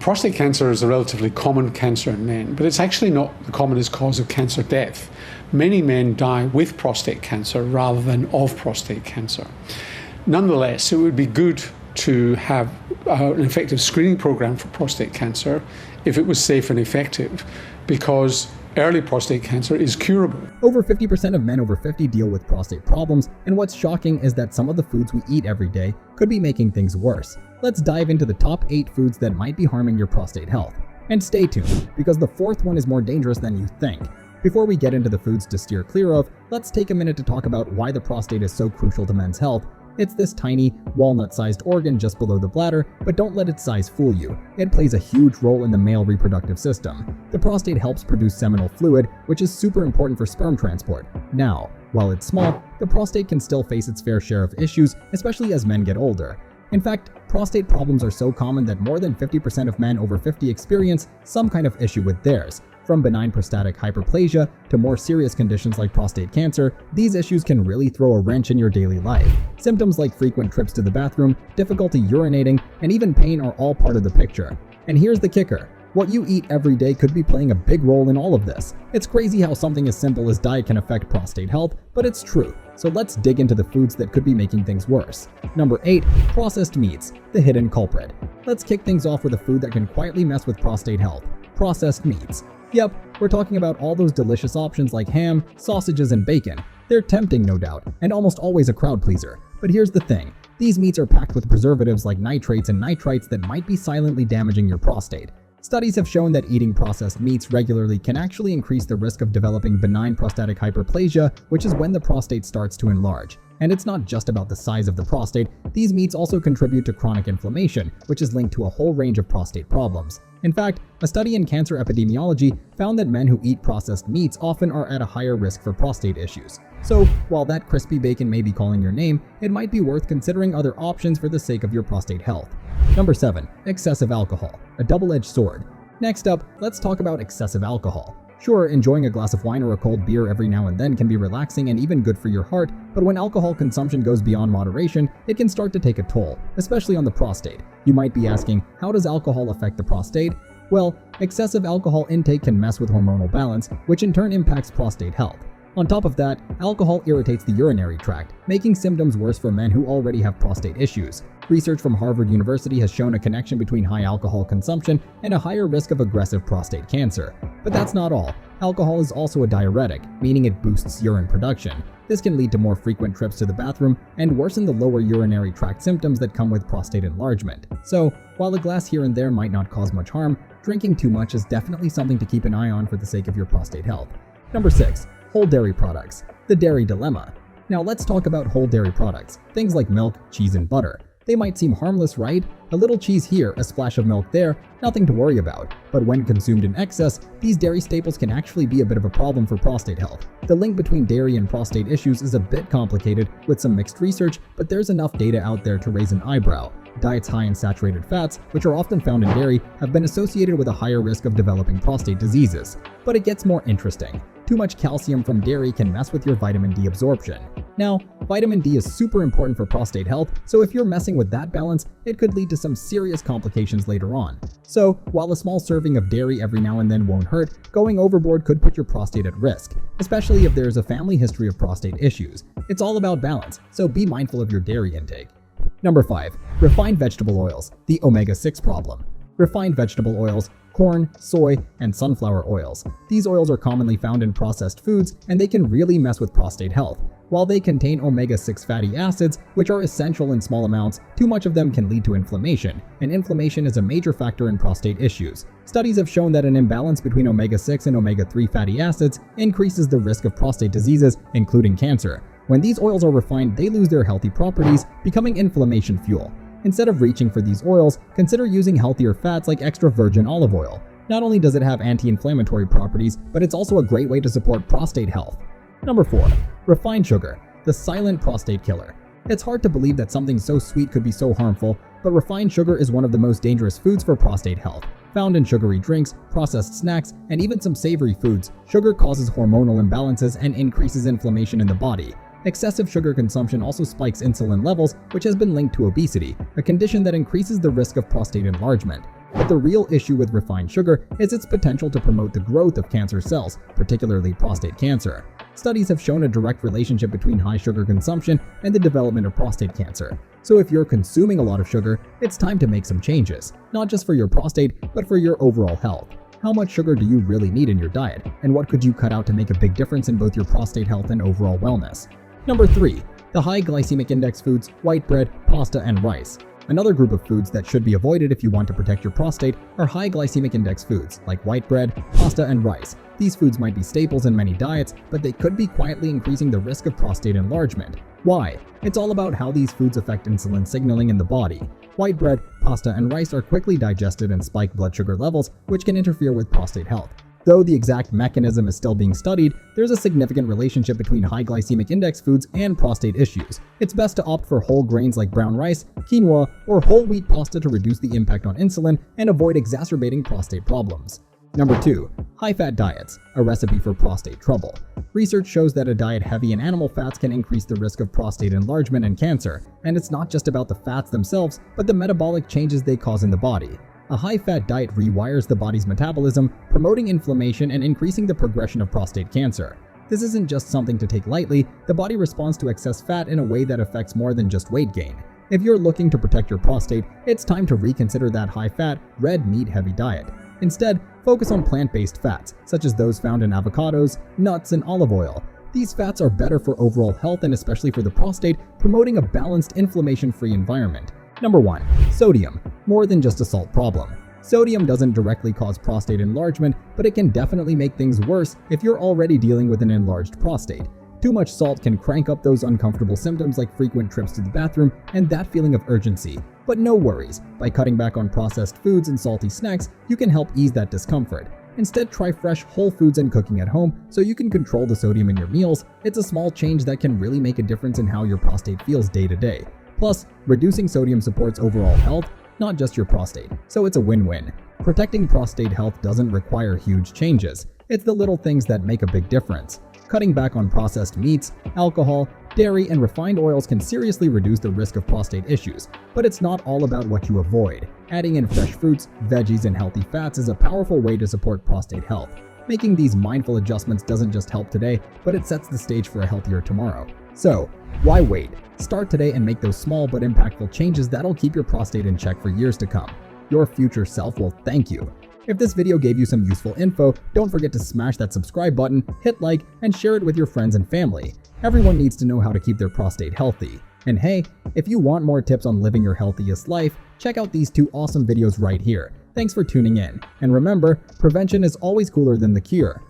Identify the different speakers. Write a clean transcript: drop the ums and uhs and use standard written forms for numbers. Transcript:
Speaker 1: Prostate cancer is a relatively common cancer in men, but it's actually not the commonest cause of cancer death. Many men die with prostate cancer rather than of prostate cancer. Nonetheless, it would be good to have an effective screening program for prostate cancer if it was safe and effective, because early prostate cancer is curable.
Speaker 2: Over 50% of men over 50 deal with prostate problems, and what's shocking is that some of the foods we eat every day could be making things worse. Let's dive into the top 8 foods that might be harming your prostate health. And stay tuned, because the 4th one is more dangerous than you think. Before we get into the foods to steer clear of, let's take a minute to talk about why the prostate is so crucial to men's health. It's this tiny, walnut-sized organ just below the bladder, but don't let its size fool you. It plays a huge role in the male reproductive system. The prostate helps produce seminal fluid, which is super important for sperm transport. Now, while it's small, the prostate can still face its fair share of issues, especially as men get older. In fact, prostate problems are so common that more than 50% of men over 50 experience some kind of issue with theirs. From benign prostatic hyperplasia to more serious conditions like prostate cancer, these issues can really throw a wrench in your daily life. Symptoms like frequent trips to the bathroom, difficulty urinating, and even pain are all part of the picture. And here's the kicker. What you eat every day could be playing a big role in all of this. It's crazy how something as simple as diet can affect prostate health, but it's true. So let's dig into the foods that could be making things worse. Number 8. Processed meats, the hidden culprit. Let's kick things off with a food that can quietly mess with prostate health. Processed meats. Yep, we're talking about all those delicious options like ham, sausages, and bacon. They're tempting, no doubt, and almost always a crowd pleaser. But here's the thing. These meats are packed with preservatives like nitrates and nitrites that might be silently damaging your prostate. Studies have shown that eating processed meats regularly can actually increase the risk of developing benign prostatic hyperplasia, which is when the prostate starts to enlarge. And it's not just about the size of the prostate, these meats also contribute to chronic inflammation, which is linked to a whole range of prostate problems. In fact, a study in cancer epidemiology found that men who eat processed meats often are at a higher risk for prostate issues. So, while that crispy bacon may be calling your name, it might be worth considering other options for the sake of your prostate health. Number 7. Excessive alcohol, a double-edged sword. Next up, let's talk about excessive alcohol. Sure, enjoying a glass of wine or a cold beer every now and then can be relaxing and even good for your heart, but when alcohol consumption goes beyond moderation, it can start to take a toll, especially on the prostate. You might be asking, how does alcohol affect the prostate? Well, excessive alcohol intake can mess with hormonal balance, which in turn impacts prostate health. On top of that, alcohol irritates the urinary tract, making symptoms worse for men who already have prostate issues. Research from Harvard University has shown a connection between high alcohol consumption and a higher risk of aggressive prostate cancer. But that's not all. Alcohol is also a diuretic, meaning it boosts urine production. This can lead to more frequent trips to the bathroom and worsen the lower urinary tract symptoms that come with prostate enlargement. So, while a glass here and there might not cause much harm, drinking too much is definitely something to keep an eye on for the sake of your prostate health. Number 6. Whole dairy products, the dairy dilemma. Now let's talk about whole dairy products, things like milk, cheese, and butter. They might seem harmless, right? A little cheese here, a splash of milk there, nothing to worry about. But when consumed in excess, these dairy staples can actually be a bit of a problem for prostate health. The link between dairy and prostate issues is a bit complicated with some mixed research, but there's enough data out there to raise an eyebrow. Diets high in saturated fats, which are often found in dairy, have been associated with a higher risk of developing prostate diseases. But it gets more interesting. Too much calcium from dairy can mess with your vitamin D absorption. Now, vitamin D is super important for prostate health, so if you're messing with that balance, it could lead to some serious complications later on. So, while a small serving of dairy every now and then won't hurt, going overboard could put your prostate at risk, especially if there's a family history of prostate issues. It's all about balance, so be mindful of your dairy intake. Number 5. Refined vegetable oils, the omega-6 problem. Refined vegetable oils, corn, soy, and sunflower oils. These oils are commonly found in processed foods, and they can really mess with prostate health. While they contain omega-6 fatty acids, which are essential in small amounts, too much of them can lead to inflammation, and inflammation is a major factor in prostate issues. Studies have shown that an imbalance between omega-6 and omega-3 fatty acids increases the risk of prostate diseases, including cancer. When these oils are refined, they lose their healthy properties, becoming inflammation fuel. Instead of reaching for these oils, consider using healthier fats like extra virgin olive oil. Not only does it have anti-inflammatory properties, but it's also a great way to support prostate health. Number 4. Refined sugar, the silent prostate killer. It's hard to believe that something so sweet could be so harmful, but refined sugar is one of the most dangerous foods for prostate health. Found in sugary drinks, processed snacks, and even some savory foods, sugar causes hormonal imbalances and increases inflammation in the body. Excessive sugar consumption also spikes insulin levels, which has been linked to obesity, a condition that increases the risk of prostate enlargement. But the real issue with refined sugar is its potential to promote the growth of cancer cells, particularly prostate cancer. Studies have shown a direct relationship between high sugar consumption and the development of prostate cancer. So if you're consuming a lot of sugar, it's time to make some changes, not just for your prostate, but for your overall health. How much sugar do you really need in your diet, and what could you cut out to make a big difference in both your prostate health and overall wellness? Number 3. The high glycemic index foods, white bread, pasta, and rice. Another group of foods that should be avoided if you want to protect your prostate are high glycemic index foods like white bread, pasta, and rice. These foods might be staples in many diets, but they could be quietly increasing the risk of prostate enlargement. Why? It's all about how these foods affect insulin signaling in the body. White bread, pasta, and rice are quickly digested and spike blood sugar levels, which can interfere with prostate health. Though the exact mechanism is still being studied, there's a significant relationship between high glycemic index foods and prostate issues. It's best to opt for whole grains like brown rice, quinoa, or whole wheat pasta to reduce the impact on insulin and avoid exacerbating prostate problems. Number 2. High-fat diets, a recipe for prostate trouble. Research shows that a diet heavy in animal fats can increase the risk of prostate enlargement and cancer, and it's not just about the fats themselves, but the metabolic changes they cause in the body. A high-fat diet rewires the body's metabolism, promoting inflammation and increasing the progression of prostate cancer. This isn't just something to take lightly, the body responds to excess fat in a way that affects more than just weight gain. If you're looking to protect your prostate, it's time to reconsider that high-fat, red meat-heavy diet. Instead, focus on plant-based fats, such as those found in avocados, nuts, and olive oil. These fats are better for overall health and especially for the prostate, promoting a balanced, inflammation-free environment. Number 1. Sodium. More than just a salt problem. Sodium doesn't directly cause prostate enlargement, but it can definitely make things worse if you're already dealing with an enlarged prostate. Too much salt can crank up those uncomfortable symptoms like frequent trips to the bathroom and that feeling of urgency. But no worries, by cutting back on processed foods and salty snacks, you can help ease that discomfort. Instead, try fresh, whole foods and cooking at home so you can control the sodium in your meals. It's a small change that can really make a difference in how your prostate feels day to day. Plus, reducing sodium supports overall health, not just your prostate, so it's a win-win. Protecting prostate health doesn't require huge changes. It's the little things that make a big difference. Cutting back on processed meats, alcohol, dairy, and refined oils can seriously reduce the risk of prostate issues, but it's not all about what you avoid. Adding in fresh fruits, veggies, and healthy fats is a powerful way to support prostate health. Making these mindful adjustments doesn't just help today, but it sets the stage for a healthier tomorrow. So, why wait? Start today and make those small but impactful changes that'll keep your prostate in check for years to come. Your future self will thank you. If this video gave you some useful info, don't forget to smash that subscribe button, hit like, and share it with your friends and family. Everyone needs to know how to keep their prostate healthy. And hey, if you want more tips on living your healthiest life, check out these 2 awesome videos right here. Thanks for tuning in. And remember, prevention is always cooler than the cure.